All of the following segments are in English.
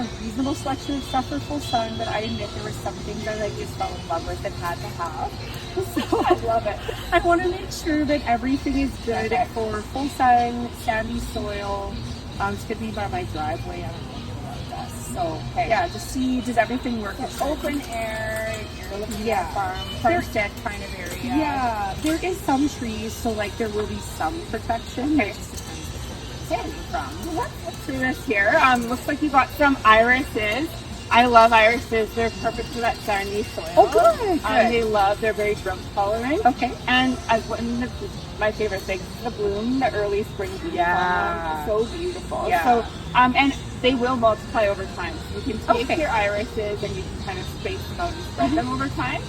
a reasonable selection of stuff for full sun, but I admit there were some things I like just fell in love with and had to have. So I love it. I want to make sure that everything is good for full sun, sandy soil. It's going to be by my driveway. I don't know about this. So yeah, just see, does everything work? It's open air. You're looking at a farmstead kind of area. Yeah, there is some trees, so like there will be some protection. It just depends where it's from. Let's look through this here. Looks like you got some irises. I love irises. They're perfect for that sandy soil. Oh, good. They're very drought tolerant. Okay. And one of my favorite things is the bloom, the early spring bloom. Yeah. So beautiful. Yeah. So, and they will multiply over time. So you can take your irises and you can kind of space them out and spread them over time.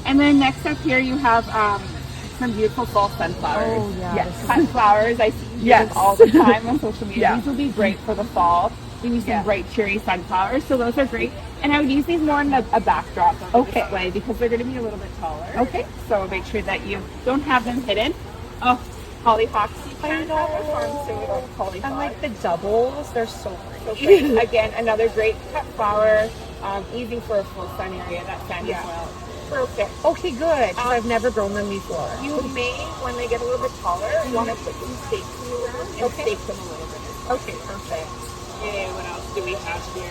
And then next up here you have some beautiful fall sunflowers. Oh, yes. Sunflowers. I see them all the time on social media. These will be great for the fall. We use some bright cherry sunflowers, so those are great. And I would use these more in a backdrop of the display because they're going to be a little bit taller. Okay. So make sure that you don't have them hidden. Oh, hollyhocks. I know. Hollyhocks. And like the doubles, they're so pretty. So great. Again, another great cut flower. Easy for a full sun area, that sandy soil. Perfect. Okay, good. I've never grown them before. You may, when they get a little bit taller, want to put some stakes in the ground and stake them a little bit. Okay, perfect. Okay, what else do we have here?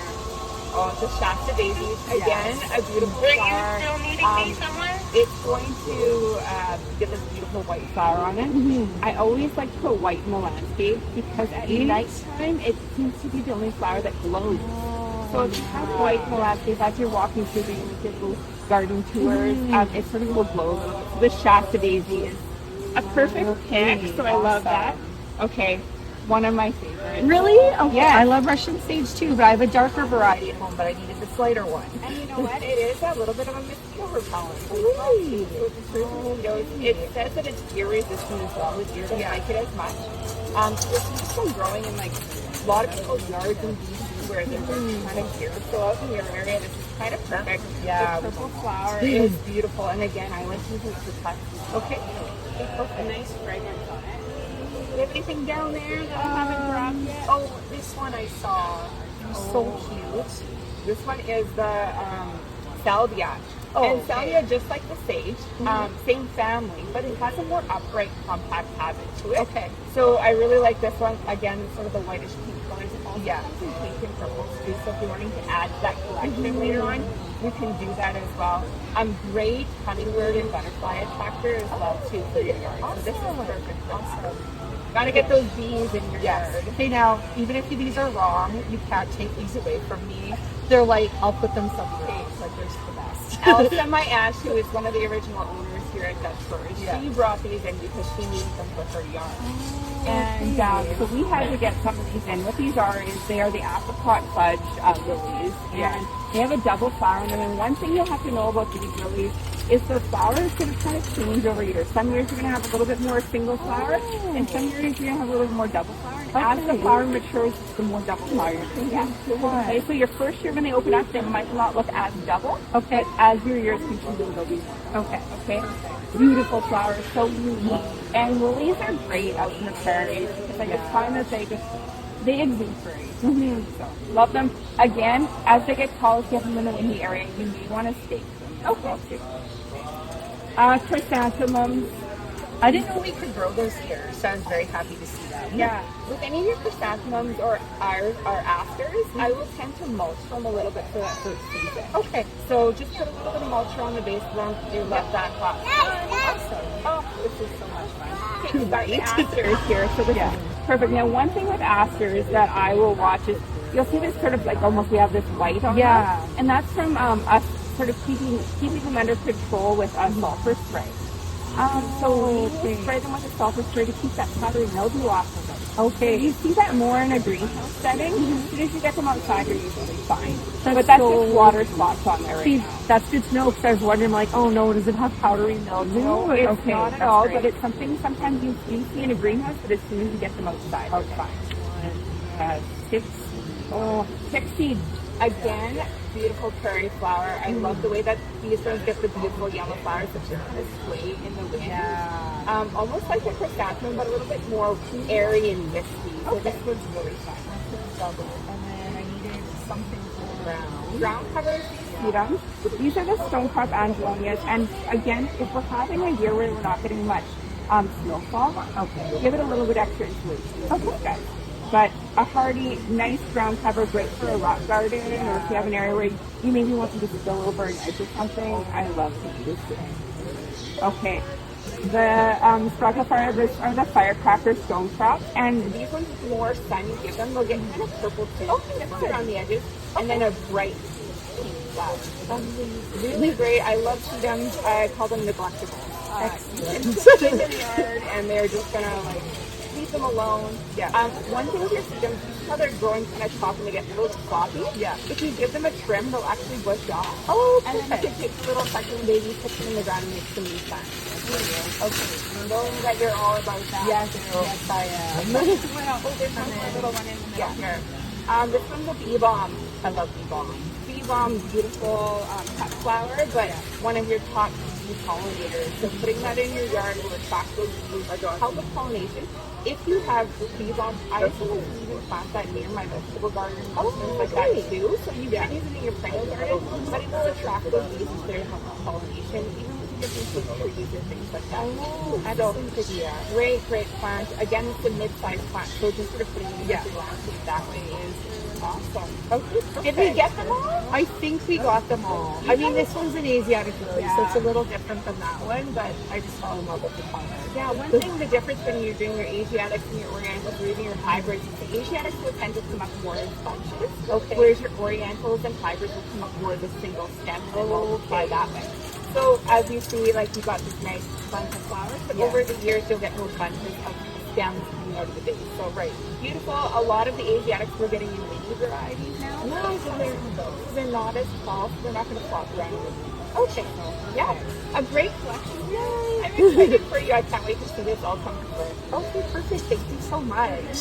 Oh, the Shasta daisies. Again, a beautiful flower. Are you still needing me somewhere? It's going to get this beautiful white flower on it. I always like to put white in the landscape because at nighttime it seems to be the only flower that glows. So if you have white in the landscape as you're walking through the little garden tours, it sort of will glow a little bit. So the Shasta daisy is a perfect pick, so I love that. Okay, one of my favorites. Really? Okay. Yes. I love Russian sage too, but I have a darker variety at home, but I needed this lighter one. And you know what? It is a little bit of a mosquito repellent. Really? It says that it's deer resistant as well. The deer don't like it as much. So this is still growing in like a lot of people's yards in BC where there's kind of deer. So out in your area, this is kind of perfect. Yeah. The purple flower is beautiful. And again, I like to use it to touch. Okay. Okay. A nice fragrance on it. Do you have anything down there that I haven't grabbed yet? Oh, this one I saw. So cute. This one is the salvia. And salvia, just like the sage, same family, but it has a more upright, compact habit to it. Okay. So I really like this one. Again, it's sort of the whitish pink colors. It also comes in pink and purple too. So if you're wanting to add to that collection later on, you can do that as well. Great hummingbird and butterfly attractor as well too for your yard. So this is perfect. Awesome. Gotta get those bees in your yard. Okay, now, even if these are wrong, you can't take these away from me. They're like, I'll put them somewhere else. Like, they're just the best. Elsa, my aunt, who is one of the original owners here at Dutchford, she brought these in because she needs them for her yard. And so we had to get some of these in. What these are is they are the apricot fudge lilies, and they have a double flower in them. And one thing you'll have to know about these lilies is the flower is going to kind of change over years. Some years you're going to have a little bit more single flower, and some years you're going to have a little bit more double flower. And as the flower matures, the more double flower you're going to get. Okay, so your first year when they open up, they might not look as double. Okay, as your years continue, they'll be more. Okay. Beautiful flowers, so unique. And lilies are great out in the prairies because I just find that they exuberate. So love them. Again, as they get tall, if you have them in the windy area, you may want to stake them. Okay. Chrysanthemums. I didn't know we could grow those here, so I was very happy to see them. Yeah. With any of your chrysanthemums or asters, I will tend to mulch them a little bit for that first season. Okay. So just put a little bit of mulch around the base of them. You love that hot. Awesome. Oh, this is so much fun. Okay, we've got the asters here. So this is perfect. Now, one thing with asters that I will watch is you'll see this sort of like almost we have this white on them. And that's from us sort of keeping them under control with a sulfur spray. So we spray them with a sulfur spray to keep that powdery mildew off of them. Okay. So you see that more in a greenhouse setting. As soon as you get them outside, they're usually fine. But that's just water spots on there right now. That's good to know because I was wondering, like, oh no, does it have powdery mildew? No, it's not at all, but it's something sometimes you see in a greenhouse, but as soon as you get them outside, it's fine. Pixie. Again, beautiful prairie flower. I love the way that these ones get the beautiful yellow flowers that just kind of sway in the wind. Almost like a chrysanthemum, but a little bit more airy and misty. So this was really fun. And then I needed something Ground covers, see them. These are the Stonecrop angelonias, and again, if we're having a year where we're not getting much snowfall, give it a little bit extra insulation. Okay. But a hardy, nice ground cover, great for a rock garden, or if you have an area where you maybe want to just go over an edge or something. I love to do this. Okay. The sparkle fire, this are the firecracker Stonecrop, and these ones more sun you give them, they'll get kind of purple tint around the edges, and then a bright pink flower. Really great. I love sedums. I call them neglectable. Excellent. In the yard, and they're just gonna like leave them alone. Yeah. One thing with your sedums, you see how they're growing kind of tall and they get a little floppy. Yeah. If you give them a trim, they'll actually bush off. Oh, okay. And then you can take little sucking babies, put them in the ground, and make some new plants. Okay. Knowing that you're all about that. Yes, yes, I am. Well, there's one little one in the middle here. This one's a bee balm. I love bee balm. Bee balm, beautiful cut flower, but one of your top bee pollinators. So putting that in your yard will attract those bees, help with pollination. If you have bee balm, I sometimes even plant that near my vegetable garden, things like that too. So you can use it in your perennial garden, but it will attract those bees if they're helping with pollination, even with different trees or things like that. So, great plant. Again, it's a mid-sized plant, so just sort of putting it into the landscape that way is awesome. Okay. Did we get them all? I think we got them all. I mean, this one's an Asiatic lily, so it's a little different than that one, but I just fell in love with the color. Yeah, one thing, the difference when you're doing your Asiatics and your Orientals or even your hybrids is the Asiatics will tend to come up more in bunches, whereas your Orientals and hybrids will come up more as a single stem and multiply that way. So as you see, like you got this nice bunch of flowers, but over the years you'll get more bunches of stems coming out of the base. So beautiful. A lot of the Asiatics we're getting in mini varieties now. Nice. So they're not as tall, so they're not going to flop around in the leaves. Okay. Yeah. A great collection. Yay. I'm excited for you. I can't wait to see this all come to fruition. Okay, perfect. Thank you so much.